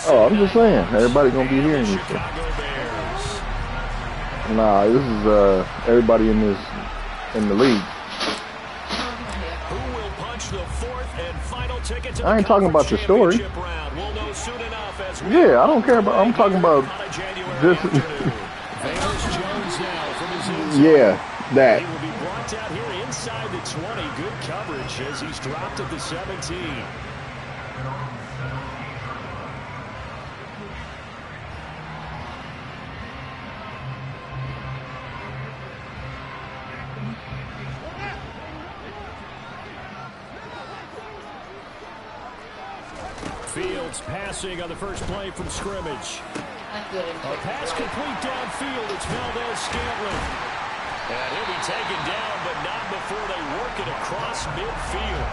Oh, I'm just saying, everybody gonna be hearing you. Nah, this is everybody in the league. Who will punch the fourth and final ticket to I ain't talking about the story. We'll know soon enough as yeah, I don't care about. I'm talking about this. Yeah, that. He will be brought down here inside the 20. Good coverage as he's dropped at the 17. Fields passing on the first play from scrimmage. A pass complete downfield. It's Valdez-Scantling. And he'll be taken down, but not before they work it across midfield.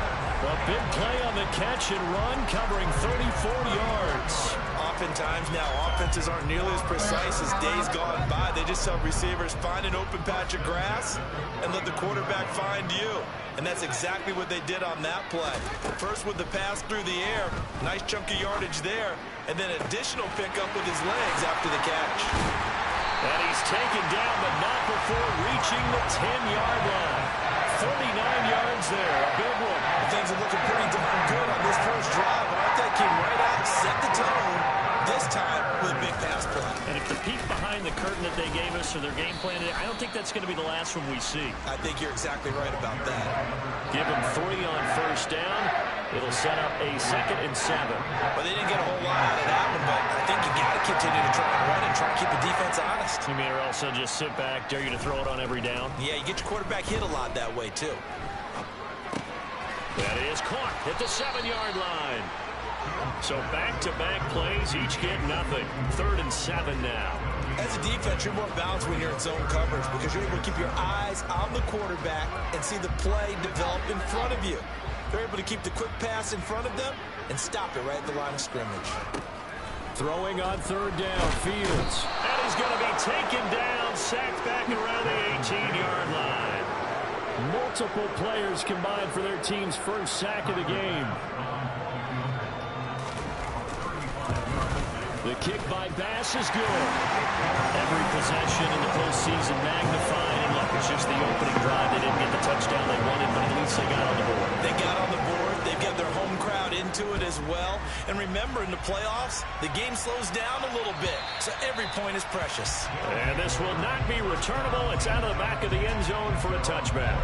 A big play on the catch and run, covering 34 yards. Oftentimes now, offenses aren't nearly as precise as days gone by. They just help receivers find an open patch of grass and let the quarterback find you. And that's exactly what they did on that play. First with the pass through the air, nice chunky yardage there, and then additional pickup with his legs after the catch. And he's taken down, but not before reaching the 10-yard line. 49 yards there, a big one. Things are looking pretty darn good on this first drive, aren't they? Came right out, set the tone, this time with a big pass play. And if the peek behind the curtain that they gave us or their game plan, I don't think that's going to be the last one we see. I think you're exactly right about that. Give him 3 on first down. It'll set up a 2nd and 7. Well, they didn't get a whole lot out of that one, but I think you got to continue to try and run and try and keep the defense honest. You mean, or also just sit back, dare you to throw it on every down? Yeah, you get your quarterback hit a lot that way, too. That is caught at the 7-yard line. So back-to-back plays, each get nothing. 3rd and 7 now. As a defense, you're more balanced when you're in zone coverage because you're able to keep your eyes on the quarterback and see the play develop in front of you. They're able to keep the quick pass in front of them and stop it right at the line of scrimmage. Throwing on 3rd down, Fields. And he's going to be taken down, sacked back around the 18-yard line. Multiple players combined for their team's first sack of the game. The kick by Bass is good. Every possession in the postseason magnified. And look, it's just the opening drive. They didn't get the touchdown they wanted, but at least they got on the board. They got on the board. They've got their home crowd into it as well. And remember, in the playoffs, the game slows down a little bit. So every point is precious. And this will not be returnable. It's out of the back of the end zone for a touchback.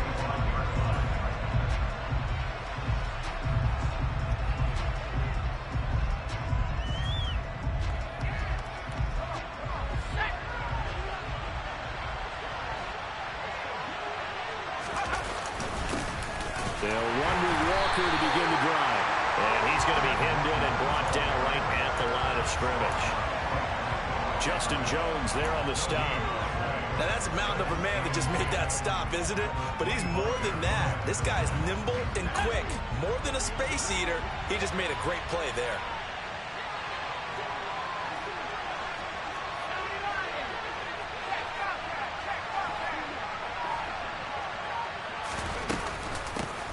They'll run with Walker to begin the drive. And he's going to be hemmed in and brought down right at the line of scrimmage. Justin Jones there on the stop. Now that's a mountain of a man that just made that stop, isn't it? But he's more than that. This guy's nimble and quick. More than a space eater, he just made a great play there.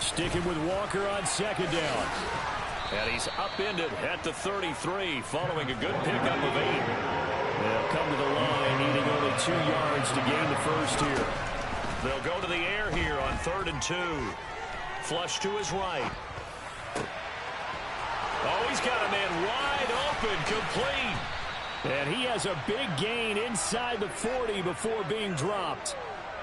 Sticking with Walker on 2nd down. And he's upended at the 33 following a good pickup of 8. They'll come to the line needing only 2 yards to gain the first here. They'll go to the air here on 3rd and 2. Flush to his right. Oh, he's got a man wide open, complete. And he has a big gain inside the 40 before being dropped.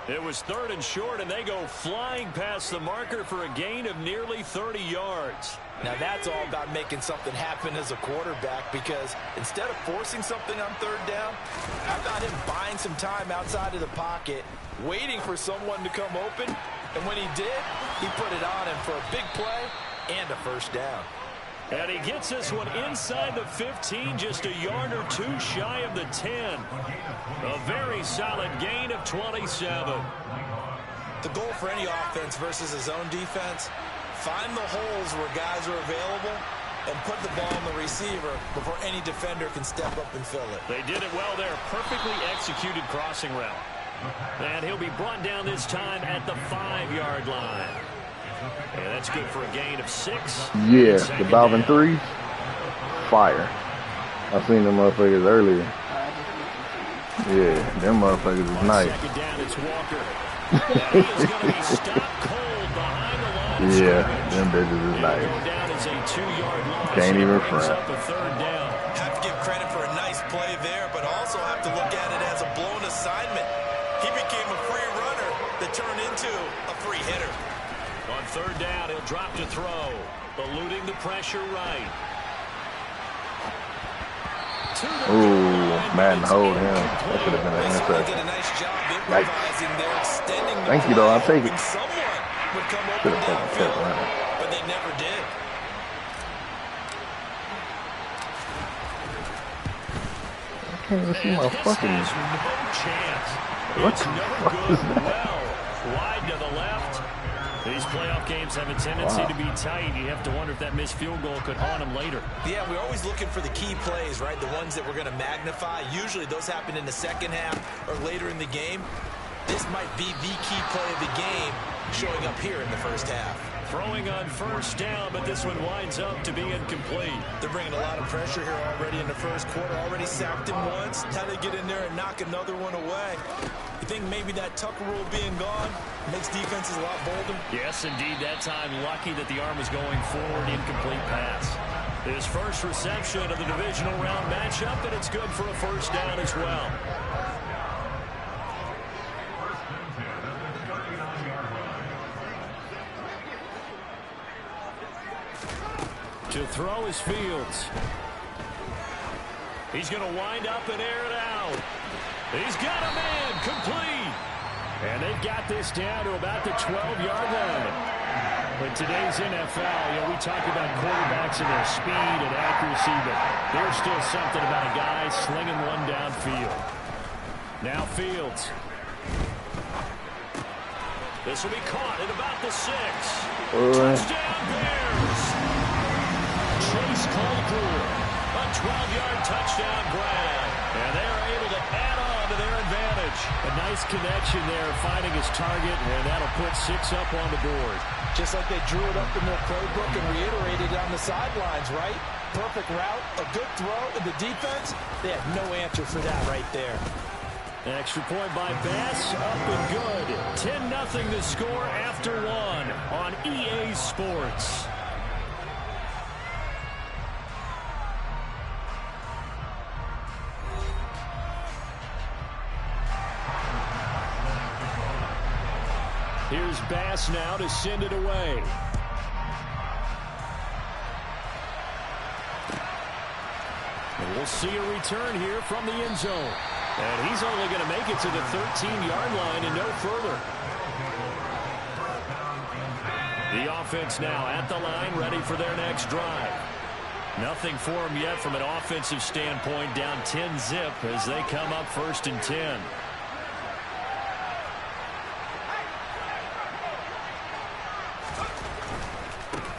It was 3rd and short, and they go flying past the marker for a gain of nearly 30 yards. Now that's all about making something happen as a quarterback, because instead of forcing something on 3rd down, how about him buying some time outside of the pocket, waiting for someone to come open, and when he did, he put it on him for a big play and a first down. And he gets this one inside the 15, just a yard or 2 shy of the 10. A very solid gain of 27. The goal for any offense versus a zone defense, find the holes where guys are available and put the ball on the receiver before any defender can step up and fill it. They did it well there. Perfectly executed crossing route. And he'll be brought down this time at the 5-yard line. And that's good for a gain of 6. Yeah, the Balvin 3, fire. I seen them motherfuckers earlier. Yeah, them motherfuckers is nice. Second down, it's Walker. He is going to be stopped cold behind the line. Yeah, them bitches is nice. Down is a 2-yard loss. Can't even front. Up a third down. Have to give credit for a nice play there, but also have to look at it as a blown assignment. He became a free runner that turned into a free hitter. On third down, he'll drop to throw, eluding the pressure right. Ooh, Madden hold him. That should have been an interception. Nice. Thank you, though. I'll take it. Should have taken a step around. But they never did. I can't even see my fucking... What the fuck is that? Wide to the left. These playoff games have a tendency to be tight. You have to wonder if that missed field goal could haunt them later. Yeah, we're always looking for the key plays, right? The ones that we're going to magnify. Usually those happen in the second half or later in the game. This might be the key play of the game showing up here in the first half. Throwing on first down, but this one winds up to be incomplete. They're bringing a lot of pressure here already in the first quarter. Already sacked him once. How they get in there and knock another one away? You think maybe that Tucker rule being gone makes defenses a lot bolder? Yes, indeed. That time, lucky that the arm was going forward. Incomplete pass. His first reception of the divisional round matchup, and it's good for a first down as well. To throw is Fields. He's going to wind up and air it out. He's got a man, complete. And they've got this down to about the 12-yard line. In today's NFL, we talk about quarterbacks and their speed and accuracy, but there's still something about a guy slinging one downfield. Now Fields. This will be caught at about the 6. Touchdown Bears. Chase Claypool, a 12-yard touchdown grab. And they're able to add on to their advantage. A nice connection there, finding his target, and that'll put 6 up on the board. Just like they drew it up in their playbook and reiterated it on the sidelines, right? Perfect route, a good throw, and the defense, they had no answer for that right there. An extra point by Bass, up and good. 10-0 the score after 1 on EA Sports. Here's Bass now to send it away. And we'll see a return here from the end zone. And he's only going to make it to the 13-yard line and no further. The offense now at the line, ready for their next drive. Nothing for them yet from an offensive standpoint, down 10-zip as they come up 1st and 10.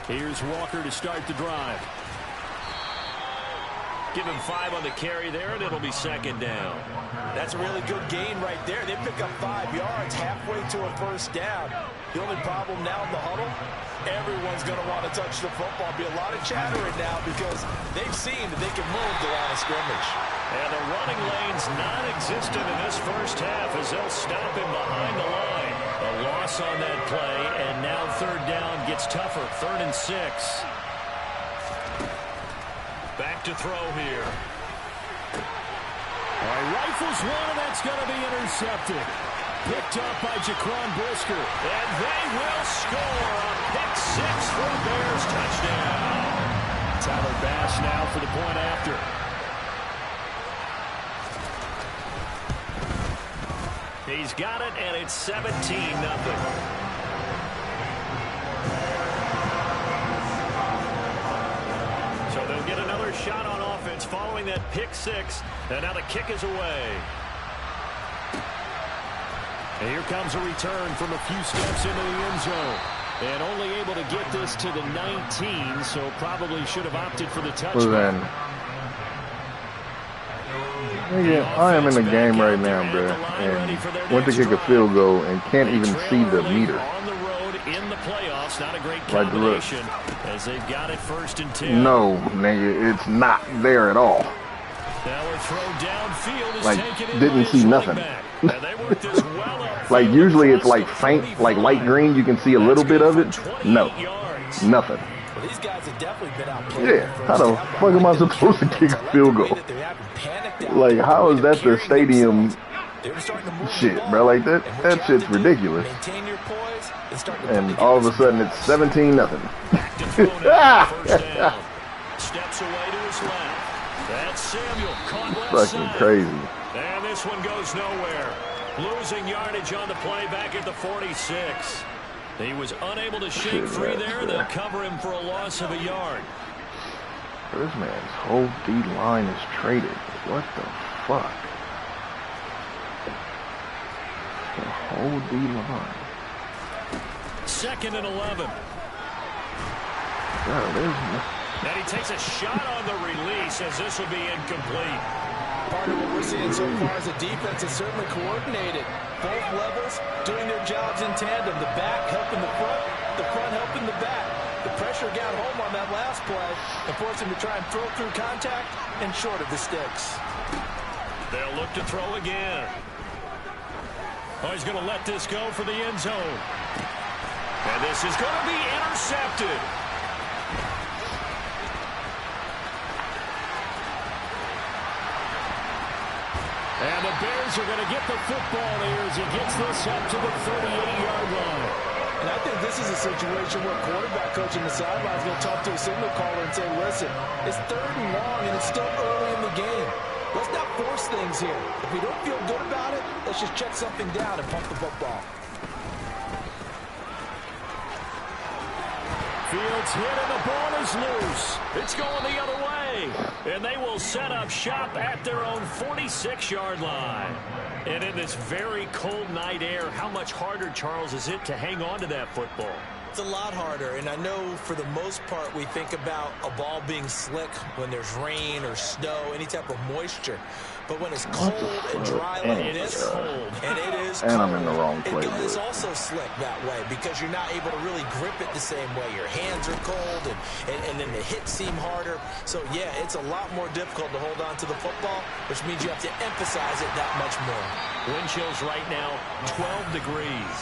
Here's Walker to start the drive. Give him 5 on the carry there, and it'll be 2nd down. That's a really good gain right there. They pick up 5 yards halfway to a first down. The only problem now in the huddle, everyone's going to want to touch the football. Be a lot of chattering now because they've seen that they can move the line of scrimmage. And the running lane's non-existent in this first half as they'll stop him behind the line. A loss on that play, and now 3rd down gets tougher. 3rd and 6. Back to throw here. Rifles one, and that's going to be intercepted. Picked up by Jaquan Brisker. And they will score a pick-6 for a Bears touchdown. Tyler Bass now for the point after. He's got it, and it's 17-0. So they'll get another shot on offense following that pick-6, and now the kick is away. And here comes a return from a few steps into the end zone. And only able to get this to the 19, so probably should have opted for the touchdown. Well then, I am in the game right now, bro, and went to kick a field goal and can't even see the meter. On the road in the playoffs, not a great combination as they've got it 1st and 10. No, nigga, it's not there at all. Like, didn't see nothing. Like, usually it's like faint, like light green. You can see a little bit of it. No, nothing. These guys have definitely been outplayed. Yeah, how the fuck am I supposed to kick a field goal? Like, how is that the stadium shit, bro? Like, that shit's ridiculous. And all of a sudden it's 17-0. Steps away to his left. That's Samuel caught left Fucking side. crazy. And this one goes nowhere. Losing yardage on the play back at the 46. He was unable to shake free there. They'll cover him for a loss of a yard. This man's whole D-line is traded. What the fuck? The whole D-line. 2nd and 11. God, and he takes a shot on the release as this will be incomplete. Part of what we're seeing so far is the defense is certainly coordinated. Both levels doing their jobs in tandem. The back helping the front helping the back. The pressure got home on that last play and forced him to try and throw through contact and short of the sticks. They'll look to throw again. Oh, he's going to let this go for the end zone. And this is going to be intercepted. And the Bears are going to get the football here as he gets this up to the 38-yard line. And I think this is a situation where quarterback coach in the sideline is going to talk to a signal caller and say, listen, it's 3rd and long and it's still early in the game. Let's not force things here. If we don't feel good about it, let's just check something down and pump the football. Fields hit and the ball is loose. It's going the other way. And they will set up shop at their own 46-yard line. And in this very cold night air, how much harder, Charles, is it to hang on to that football? It's a lot harder, and I know for the most part we think about a ball being slick when there's rain or snow, any type of moisture. But when it's cold and dry like this, and I'm in the wrong place. It's also slick that way because you're not able to really grip it the same way. Your hands are cold, and then the hits seem harder. So, yeah, it's a lot more difficult to hold on to the football, which means you have to emphasize it that much more. Wind chills right now, 12 degrees.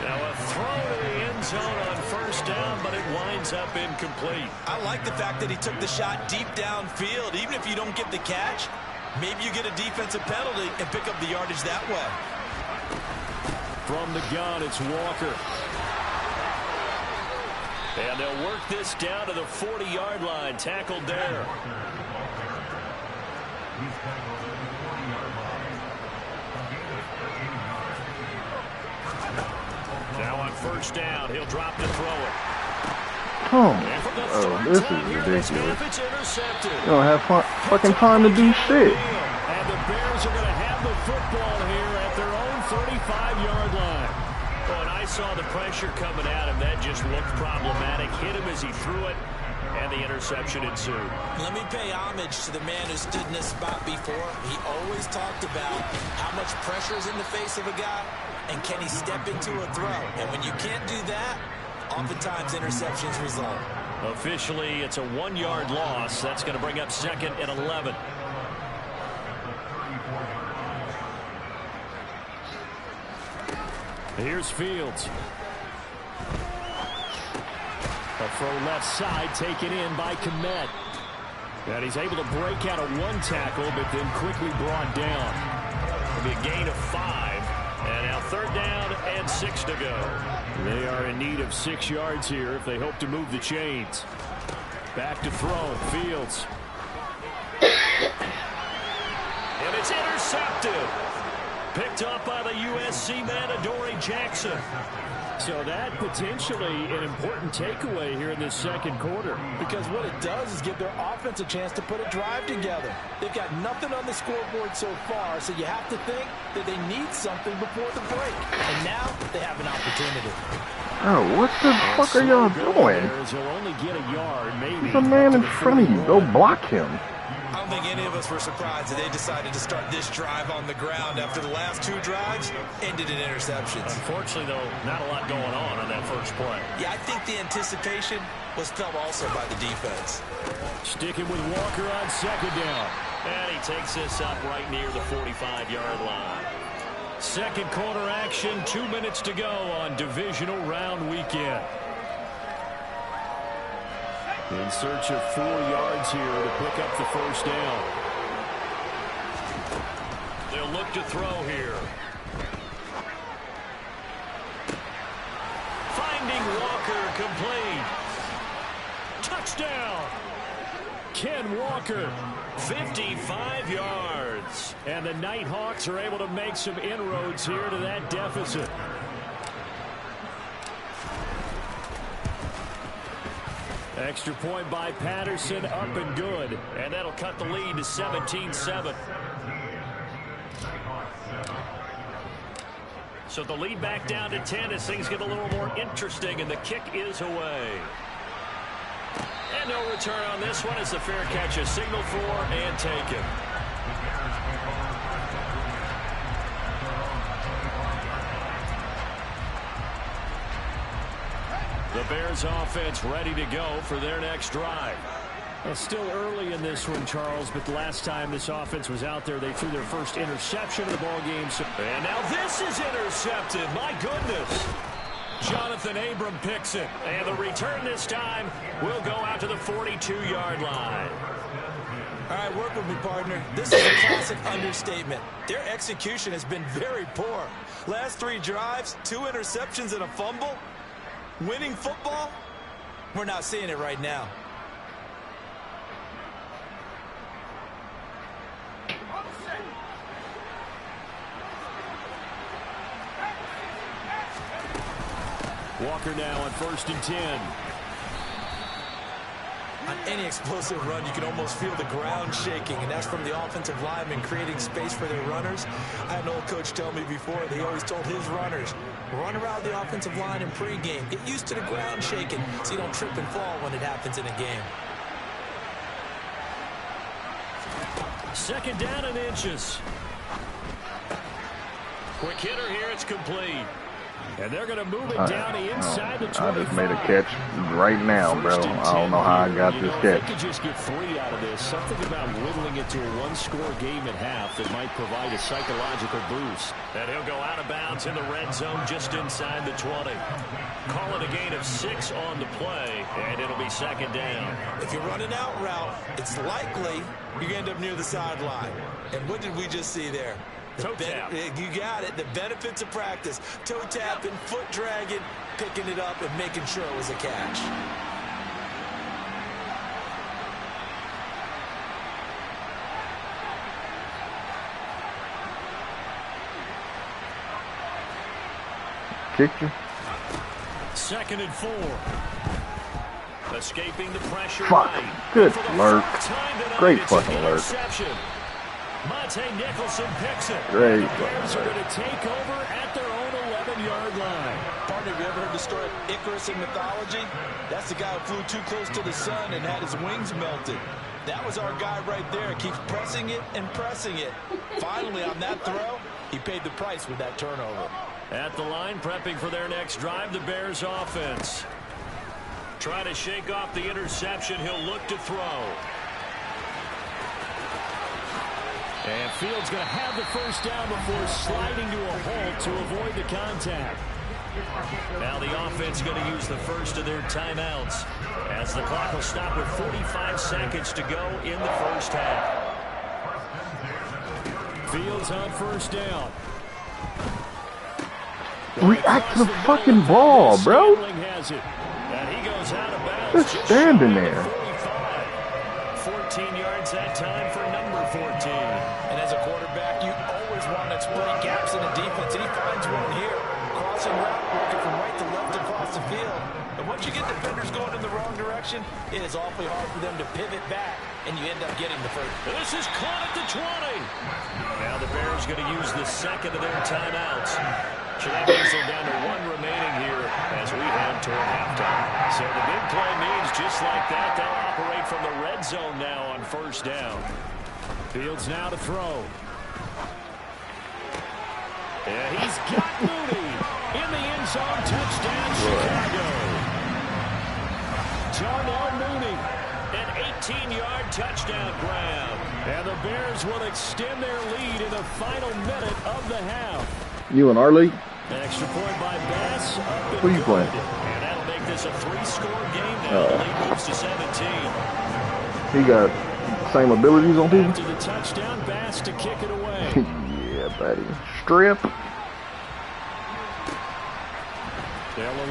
Now a throw to the end zone on 1st down, but it winds up incomplete. I like the fact that he took the shot deep downfield. Even if you don't get the catch, maybe you get a defensive penalty and pick up the yardage that way. From the gun, it's Walker. And they'll work this down to the 40-yard line, tackled there. Now on 1st down, he'll drop to throw it. Oh, this is ridiculous. You don't have fucking time to do shit. And the Bears are going to have the football here at their own 35-yard line. Oh, and I saw the pressure coming at him. That just looked problematic. Hit him as he threw it, and the interception ensued. Let me pay homage to the man who stood in this spot before. He always talked about how much pressure is in the face of a guy, and can he step into a throw? And when you can't do that, oftentimes interceptions result. Officially, it's a 1-yard loss. That's going to bring up 2nd and 11. Here's Fields. A throw left side taken in by Kmet. And he's able to break out of 1 tackle, but then quickly brought down. It'll be a gain of 5. And now 3rd down and 6 to go. They are in need of 6 yards here if they hope to move the chains. Back to throw. Fields. And it's intercepted. Picked up by the USC man, Adoree Jackson. So that potentially an important takeaway here in this 2nd quarter. Because what it does is give their offense a chance to put a drive together. They've got nothing on the scoreboard so far, so you have to think that they need something before the break. And now they have an opportunity. Oh, what the fuck are y'all doing? He'll only get a yard, maybe. There's a man in front of you. Go block him. I don't think any of us were surprised that they decided to start this drive on the ground after the last 2 drives ended in interceptions. Unfortunately, though, not a lot going on that first play. Yeah, I think the anticipation was felt also by the defense. Sticking with Walker on 2nd down. And he takes this up right near the 45-yard line. Second quarter action, 2 minutes to go on divisional round weekend. In search of 4 yards here to pick up the first down. They'll look to throw here. Finding Walker, complete. Touchdown. Ken Walker, 55 yards. And the Nighthawks are able to make some inroads here to that deficit. Extra point by Patterson, up and good. And that'll cut the lead to 17-7. So the lead back down to 10 as things get a little more interesting, and the kick is away. And no return on this one as the fair catch is signaled for and taken. The Bears offense ready to go for their next drive. It's still early in this one, Charles, but the last time this offense was out there, they threw their first interception of the ball game. And now this is intercepted. My goodness. Jonathan Abram picks it. And the return this time will go out to the 42-yard line. All right, work with me, partner. This is a classic understatement. Their execution has been very poor. Last 3 drives, 2 interceptions and a fumble. Winning football? We're not seeing it right now. Walker now on 1st and 10. On any explosive run, you can almost feel the ground shaking, and that's from the offensive linemen creating space for their runners. I had an old coach tell me before, they always told his runners, run around the offensive line in pregame. Get used to the ground shaking so you don't trip and fall when it happens in a game. Second down and inches. Quick hitter here, it's complete. And they're going to move it down the inside the 25. I just made a catch right now, bro. I don't know how I got this catch. They could just get 3 out of this. Something about whittling it to a 1-score game at half that might provide a psychological boost. And he'll go out of bounds in the red zone just inside the 20. Call it a gain of 6 on the play, and it'll be second down. If you're running out route, it's likely you're going to end up near the sideline. And what did we just see there? Toe tap. You got it. The benefits of practice. Toe tapping, foot dragging, picking it up, and making sure it was a catch. Kicker. 2nd and 4. Escaping the pressure. Fuck. Right. Good alert. Great fucking alert. Monte Nicholson picks it. Great. The Bears are going to take over at their own 11-yard line. Partner, have you ever heard the story of Icarus in mythology? That's the guy who flew too close to the sun and had his wings melted. That was our guy right there. Keeps pressing it and pressing it. Finally, on that throw, he paid the price with that turnover. At the line, prepping for their next drive, the Bears offense. Trying to shake off the interception. He'll look to throw. And Fields going to have the first down before sliding to a halt to avoid the contact. Now the offense going to use the first of their timeouts as the clock will stop with 45 seconds to go in the first half. Fields on first down. React to the fucking ball, bro. Has it. And he goes out of bounds. Just standing there. 14 yards that time for number 14. And as a quarterback, you always want to exploit gaps in the defense, and he finds one here. Crossing route, working from right to left across the field. And once you get defenders going in the wrong direction, it is awfully hard for them to pivot back, and you end up getting the first. This is caught at the 20. Now the Bears going to use the second of their timeouts. So that means they're down to 1 remaining here as we head toward halftime. So the big play means just like that, they'll operate from the red zone now on first down. Fields now to throw. Yeah, he's got Mooney in the end zone. Touchdown, Chicago. Darnell Mooney An 18-yard touchdown grab. And the Bears will extend their lead in the final minute of the half. You in our league? Extra point by Bass. Who you playing? And that'll make this a 3-score game now. The lead moves to 17. He got same abilities on people? After the touchdown, Bass to kick it away. Yeah, buddy. Strip.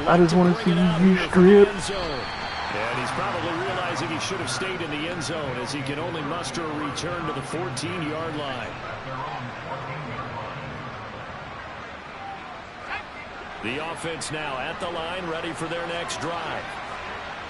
I just want to see you strip. And he's probably realizing he should have stayed in the end zone as he can only muster a return to the 14-yard line. The offense now at the line, ready for their next drive.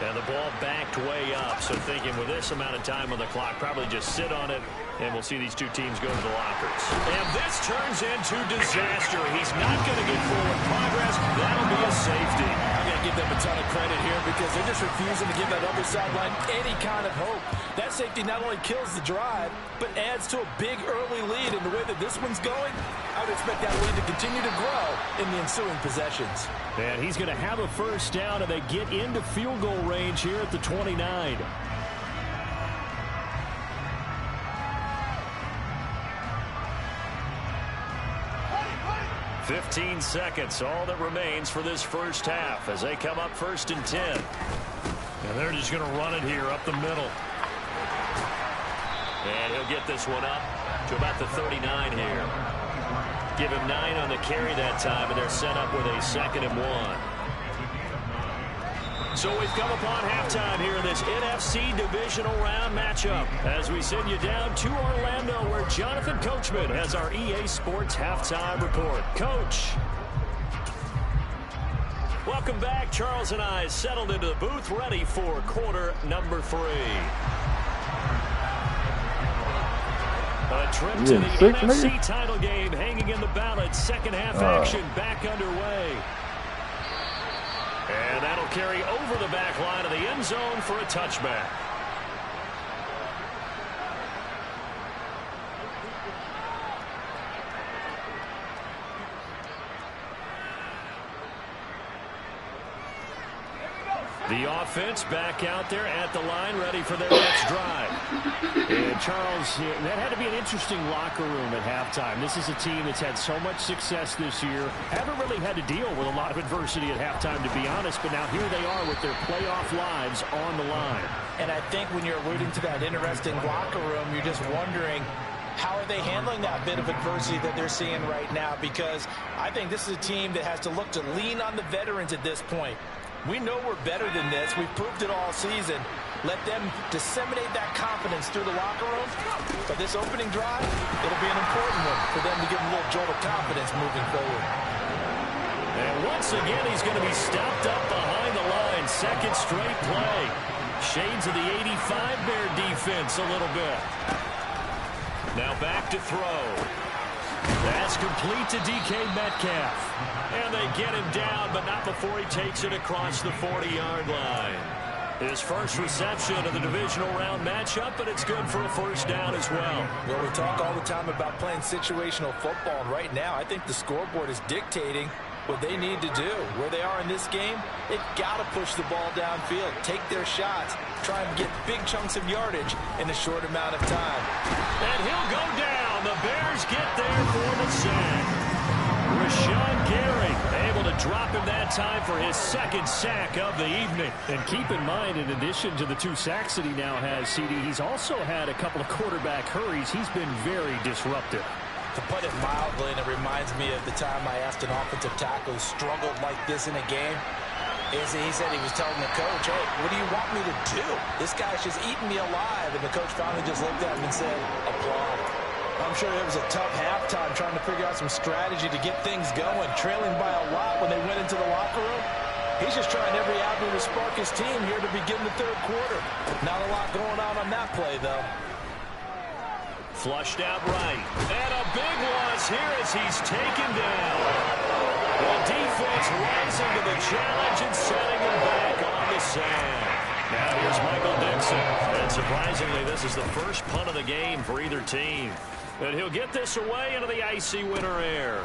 And the ball backed way up, so thinking with this amount of time on the clock, probably just sit on it, and we'll see these two teams go to the lockers. And this turns into disaster. He's not going to get forward progress. That'll be a safety. I'm going to give them a ton of credit here because they're just refusing to give that other sideline any kind of hope. That safety not only kills the drive, but adds to a big early lead. In the way that this one's going, I would expect that lead to continue to grow in the ensuing possessions. And he's going to have a first down, and they get into field goal range here at the 29. "15 seconds, all that remains for this first half as they come up 1st and 10. And they're just going to run it here up the middle. And he'll get this one up to about the 39 here. Give him 9 on the carry that time, and they're set up with a 2nd and 1. So we've come upon halftime here in this NFC divisional round matchup as we send you down to Orlando where Jonathan Coachman has our EA Sports halftime report. Coach. Welcome back. Charles and I settled into the booth ready for quarter number 3. A trip to the NFC title game hanging in the balance. Second half action back underway. And that'll carry over the back line of the end zone for a touchback. The offense back out there at the line, ready for their next drive. And Charles, that had to be an interesting locker room at halftime. This is a team that's had so much success this year. Haven't really had to deal with a lot of adversity at halftime, to be honest. But now here they are with their playoff lives on the line. And I think when you're alluding to that interesting locker room, you're just wondering, how are they handling that bit of adversity that they're seeing right now? Because I think this is a team that has to look to lean on the veterans at this point. We know we're better than this. We've proved it all season. Let them disseminate that confidence through the locker room. But this opening drive, it'll be an important one for them to give them a little jolt of confidence moving forward. And once again, he's going to be stopped up behind the line. Second straight play. Shades of the 85 Bear defense a little bit. Now back to throw. That's complete to DK Metcalf. And they get him down, but not before he takes it across the 40-yard line. His first reception of the divisional round matchup, but it's good for a first down as well. Well, we talk all the time about playing situational football, and right now I think the scoreboard is dictating what they need to do. Where they are in this game, they've got to push the ball downfield, take their shots, try and get big chunks of yardage in a short amount of time. And he'll go down. The Bears get there for the sack. Rashawn Gary able to drop him that time for his second sack of the evening. And keep in mind, in addition to the 2 sacks that he now has, CD, he's also had a couple of quarterback hurries. He's been very disruptive. To put it mildly, and it reminds me of the time I asked an offensive tackle who struggled like this in a game, is he said he was telling the coach, hey, what do you want me to do? This guy's just eating me alive. And the coach finally just looked at him and said, applaud. I'm sure it was a tough halftime trying to figure out some strategy to get things going, trailing by a lot when they went into the locker room. He's just trying every avenue to spark his team here to begin the third quarter. Not a lot going on that play, though. Flushed out right. And a big loss here as he's taken down. The defense rising to the challenge and setting him back on the sand. Now here's Michael Dixon. And surprisingly, this is the first punt of the game for either team. And he'll get this away into the icy winter air.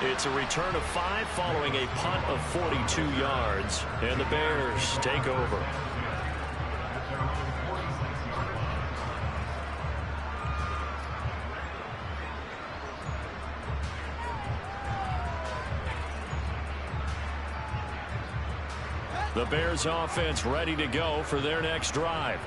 It's a return of 5 following a punt of 42 yards. And the Bears take over. The Bears offense ready to go for their next drive.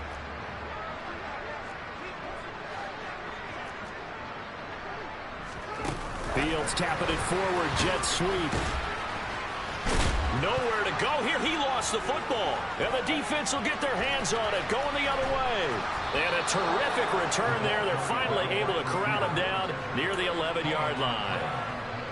Fields tapping it forward, jet sweep. Nowhere to go here. He lost the football. And the defense will get their hands on it, going the other way. And a terrific return there. They're finally able to corral him down near the 11-yard line.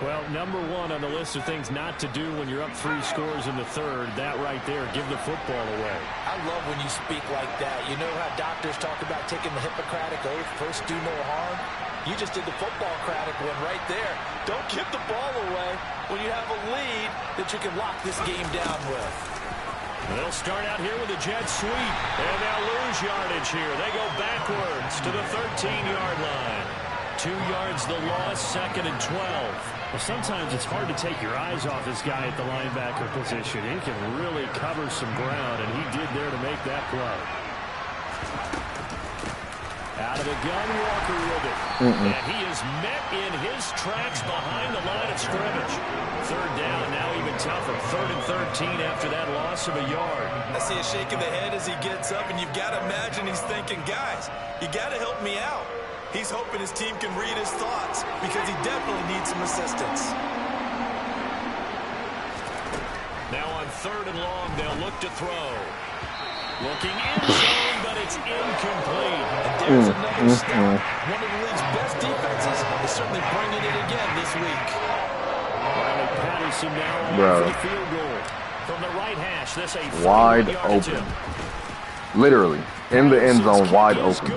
Well, number 1 on the list of things not to do when you're up 3 scores in the third. That right there, give the football away. I love when you speak like that. You know how doctors talk about taking the Hippocratic oath, first do no harm? You just did the football-cratic one right there. Don't give the ball away when you have a lead that you can lock this game down with. They'll start out here with a jet sweep, and they'll lose yardage here. They go backwards to the 13-yard line. 2 yards the loss, 2nd and 12. Well, sometimes it's hard to take your eyes off this guy at the linebacker position. He can really cover some ground, and he did there to make that play. Out of the gun, Walker with it. And he is met in his tracks behind the line of scrimmage. 3rd down, now even tougher. 3rd and 13 after that loss of a yard. I see a shake of the head as he gets up, and you've got to imagine he's thinking, guys, you got to help me out. He's hoping his team can read his thoughts because he definitely needs some assistance. Now on 3rd and long, they'll look to throw. Looking in zone, but it's incomplete. And there's another stop. One of the league's best defenses is certainly bringing it again this week. Riley Patterson now on for the field goal. From the right hash, this a wide open. Literally, in the end zone, wide open.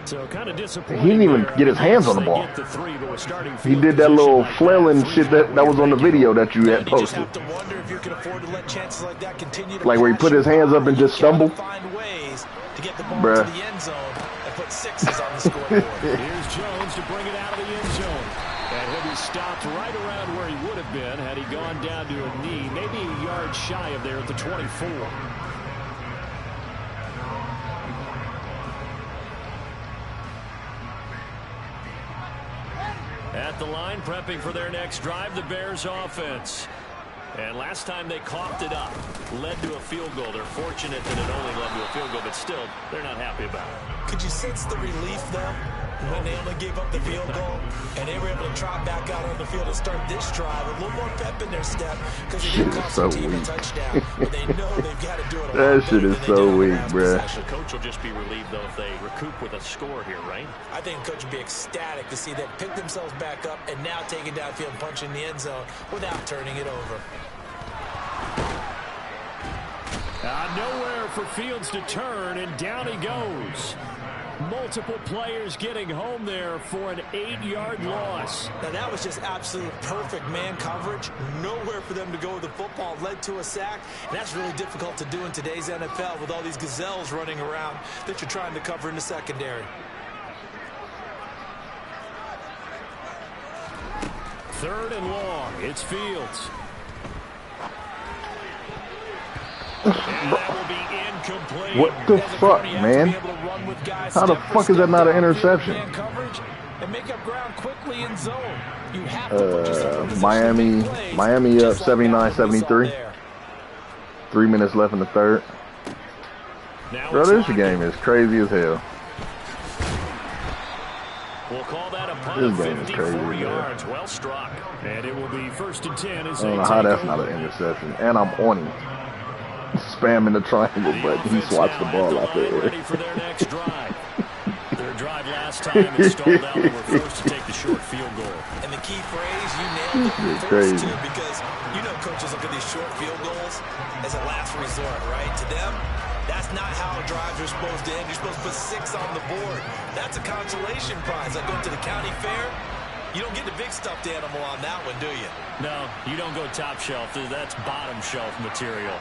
So kind of disappointing. He didn't even get his hands on the ball. He did that little flailing shit that was on the video that you had posted. Like where he put his hands up and just stumbled. Bruh. Here's Jones to bring it out of the end zone. And he'll be stopped right around where he would have been had he gone down to a knee, maybe a yard shy of there at the 24. At the line, prepping for their next drive, the Bears offense. And last time they coughed it up, led to a field goal. They're fortunate that it only led to a field goal, but still, they're not happy about it. Could you sense the relief, though, when they only gave up the field goal and they were able to trot back out on the field and start this drive with a little more pep in their step because they didn't cost the team a touchdown. But they know they've got to do it a lot that shit is so weak, bruh. The coach will just be relieved, though, if they recoup with a score here, right? I think the coach would be ecstatic to see them pick themselves back up and now take it downfield and punch in the end zone without turning it over. Nowhere for Fields to turn, and down he goes. Multiple players getting home there for an 8-yard loss. Now that was just absolute perfect man coverage. Nowhere for them to go with the football. Led to a sack. And that's really difficult to do in today's NFL with all these gazelles running around that you're trying to cover in the secondary. 3rd and long. It's Fields. What the fuck, man? How the fuck is that not an interception? Miami up 79-73. 3 minutes left in the third. Bro, this game is crazy as hell. We'll call that a punt. This game is crazy. Yards, well struck. And it will be 1st and 10 as I don't know how that's not an interception. And I'm on him. Spamming the triangle, but he swats the ball out there. Ready for their next drive. Their drive last time it stalled out. They were forced to take the short field goal. And the key phrase, you nailed it. It's crazy. Too, because you know coaches look at these short field goals as a last resort, right? To them, that's not how drives are supposed to end. You're supposed to put 6 on the board. That's a consolation prize. Like going to the county fair. You don't get the big stuffed animal on that one, do you? No, you don't go top shelf. That's bottom shelf material.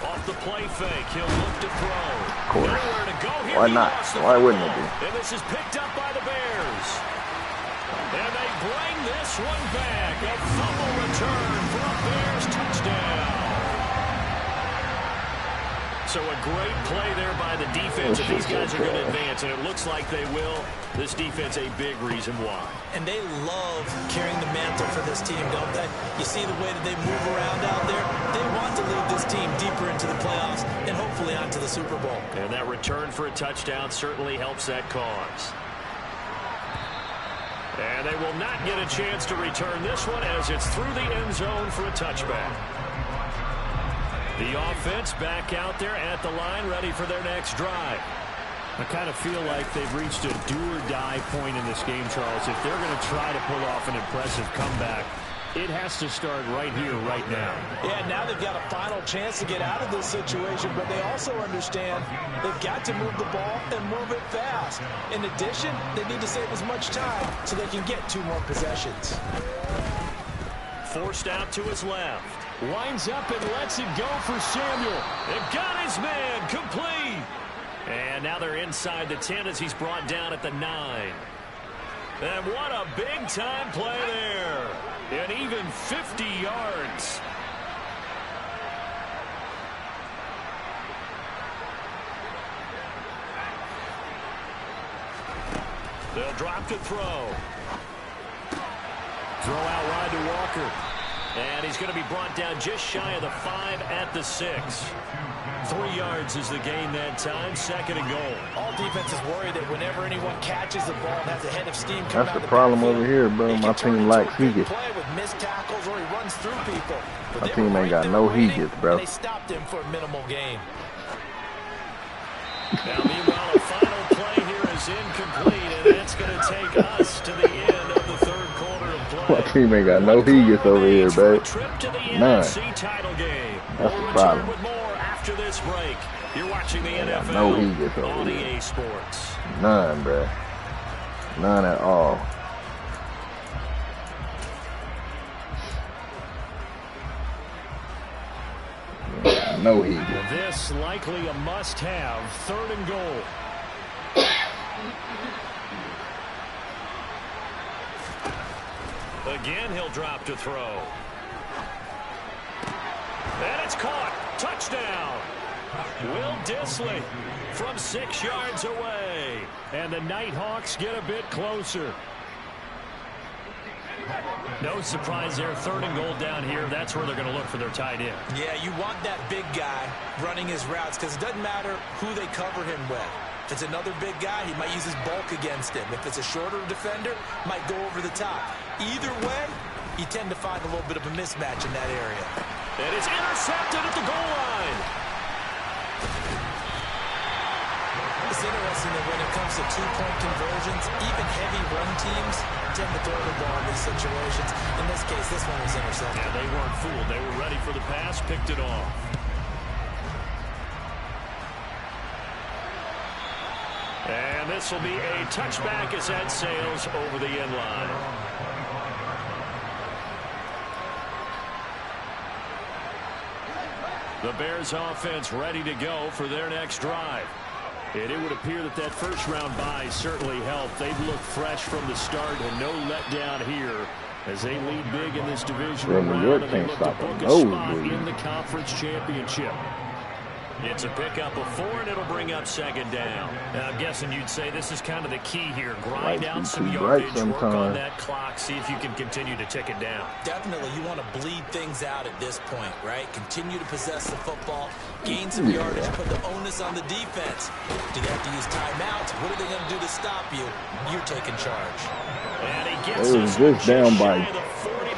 Off the play fake, he'll look to throw. Of course. Nowhere to go here. Why not? Why wouldn't it be? And this is picked up by the Bears. And they bring this one back. A fumble return for a Bears touchdown. So a great play there by the defense. If these guys are going to advance, and it looks like they will, this defense a big reason why. And they love carrying the mantle for this team, don't they? You see the way that they move around out there? They want to lead this team deeper into the playoffs and hopefully onto the Super Bowl. And that return for a touchdown certainly helps that cause. And they will not get a chance to return this one as it's through the end zone for a touchback. The offense back out there at the line, ready for their next drive. I kind of feel like they've reached a do-or-die point in this game, Charles. If they're going to try to pull off an impressive comeback, it has to start right here, right now. Yeah, now they've got a final chance to get out of this situation, but they also understand they've got to move the ball and move it fast. In addition, they need to save as much time so they can get 2 more possessions. Forced out to his left. Winds up and lets it go for Samuel. They've got his man complete. And now they're inside the 10 as he's brought down at the 9. And what a big-time play there. And even 50 yards. They'll drop to throw. Throw out wide to Walker. And he's going to be brought down just shy of the 5 at the 6. 3 yards is the gain that time. 2nd and goal. All defenses worry that whenever anyone catches the ball and has a head of steam coming That's the problem over here, bro. My team lacks Heegis. My team ain't got no Heegis, bro. They stopped him for a minimal gain. Now, meanwhile, a final play here is incomplete, and that's going to take us to the end of the 3rd quarter of play. My team ain't got no Heegis over here, bro. None. That's the problem. With more after this break. You're watching the NFL no Heegis over on here. EA Sports. None, bro. None at all. No Heegis. This likely a must-have. 3rd and goal. Again, he'll drop to throw. And it's caught. Touchdown. Will Dissly from 6 yards away. And the Nighthawks get a bit closer. No surprise there. 3rd and goal down here. That's where they're going to look for their tight end. Yeah, you want that big guy running his routes because it doesn't matter who they cover him with. If it's another big guy, he might use his bulk against him. If it's a shorter defender, might go over the top. Either way, you tend to find a little bit of a mismatch in that area. And it's intercepted at the goal line. It's interesting that when it comes to 2-point conversions, even heavy run teams tend to throw the ball in these situations. In this case, this one was intercepted. Yeah, they weren't fooled. They were ready for the pass, picked it off. And this will be a touchback as that sails over the end line. The Bears offense ready to go for their next drive. And it would appear that that first-round bye certainly helped. They've looked fresh from the start and no letdown here as they lead big in this division round and they look to book a spot in the conference championship. It's a pickup of 4, and it'll bring up 2nd down. Now, I'm guessing you'd say this is kind of the key here. Grind out some yardage, work on that clock, see if you can continue to tick it down. Definitely, you want to bleed things out at this point, right? Continue to possess the football, gain some yardage, put the onus on the defense. Do they have to use timeouts? What are they going to do to stop you? You're taking charge. And he gets it was just down by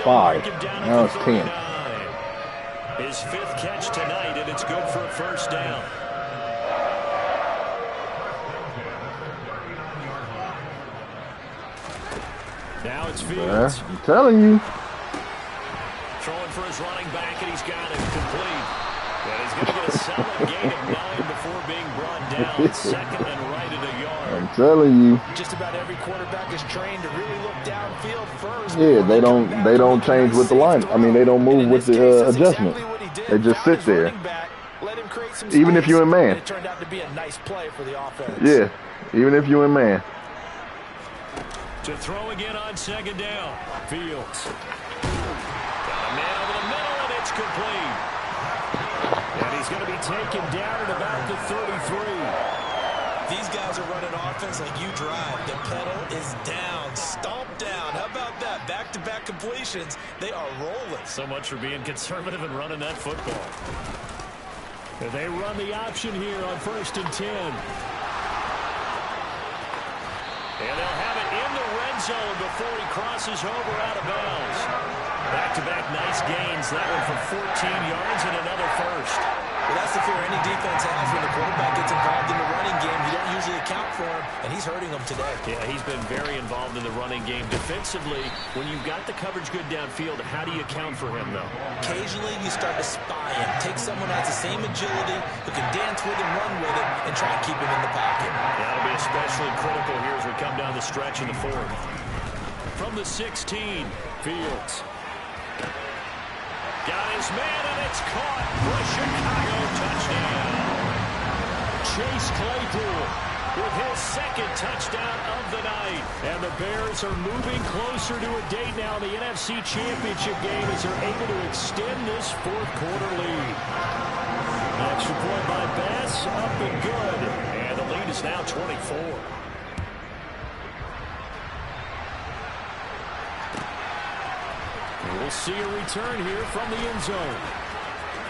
5. Now it's 10. His 5th catch tonight, and it's good for a first down. Now it's Fields. I'm telling you. Throwing for his running back, and he's got it complete. But he's going to get a solid gain of 9 before being brought down. 2nd and right at a yard. I'm telling you. Just about every quarterback is trained to really look downfield first. Yeah, they don't change with the line. I mean, they don't move with the adjustment. They just sit there. Let him create some even if you're in man. It turned out to be a nice play for the offense. Yeah, even if you're in man. To throw again on second down. Fields. Got a man over the middle, and it's complete. And he's going to be taken down at about the 33. These guys are running offense like you drive. The pedal is down, stomp down. How about that? Back-to-back completions. They are rolling. So much for being conservative and running that football. And they run the option here on 1st and 10. And they'll have it in the red zone before he crosses over out of bounds. Back-to-back nice gains. That one for 14 yards and another first. Well, that's the fear any defense has when the quarterback gets involved in the running game. You don't usually account for him, and he's hurting them today. Yeah, he's been very involved in the running game. Defensively, when you've got the coverage good downfield, how do you account for him, though? Occasionally, you start to spy him. Take someone who has the same agility, who can dance with him, run with it, and try and keep him in the pocket. That'll be especially critical here as we come down the stretch in the 4th. From the 16, Fields. Got his man, and it's caught for a Chicago touchdown. Chase Claypool with his second touchdown of the night. And the Bears are moving closer to a date now in the NFC Championship game as they're able to extend this 4th quarter lead. Extra point by Bass, up and good. And the lead is now 24. We'll see a return here from the end zone.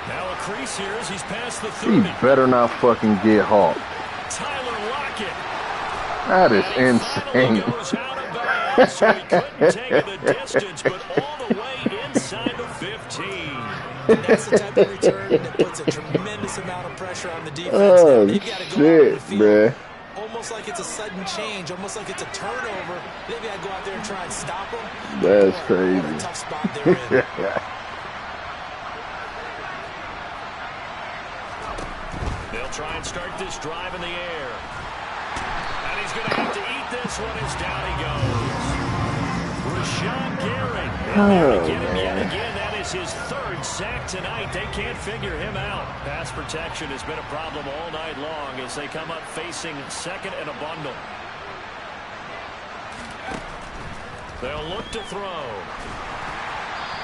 Now a crease here as he's past the 30. He better not fucking get Hawk. Tyler Lockett. That is insane. Goes out of bounds, so he couldn't take it the distance, but all the way inside the 15. And that's the type of return that puts a tremendous amount of pressure on the defense. Oh, they've got to go shit, out the field, bruh. almost like it's a sudden change, almost like it's a turnover. They've got to go out there and try and stop them. That's What crazy. a tough spot they're in. They'll try and start this drive in the air. And he's going to have to eat this one as down he goes. Rashawn Gary. And there to get him yet again. That is his 3rd sack tonight. They can't figure him out. Pass protection has been a problem all night long as they come up facing 2nd and a bundle. They'll look to throw.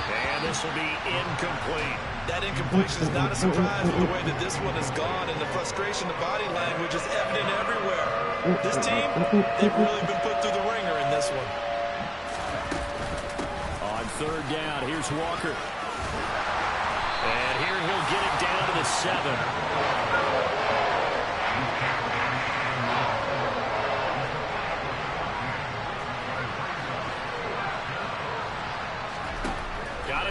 And this will be incomplete. That incompletion is not a surprise with the way that this one has gone, and the frustration, the body language is evident everywhere. This team, they've really been put through the ringer in this one. On 3rd down, here's Walker. And here he'll get it down to the 7.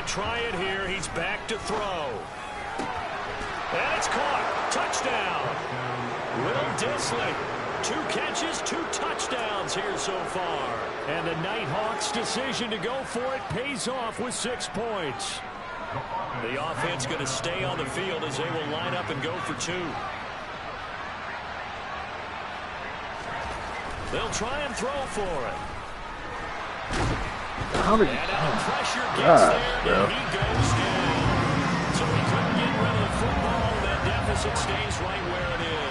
Try it here. He's back to throw. And it's caught. Touchdown. Will Dissly. 2 catches, 2 touchdowns here so far. And the Nighthawks' decision to go for it pays off with 6 points. The offense going to stay on the field as they will line up and go for 2. They'll try and throw for it. How did Pressure gets there, and he goes down. So he couldn't get rid of the football. That deficit stays right where it is.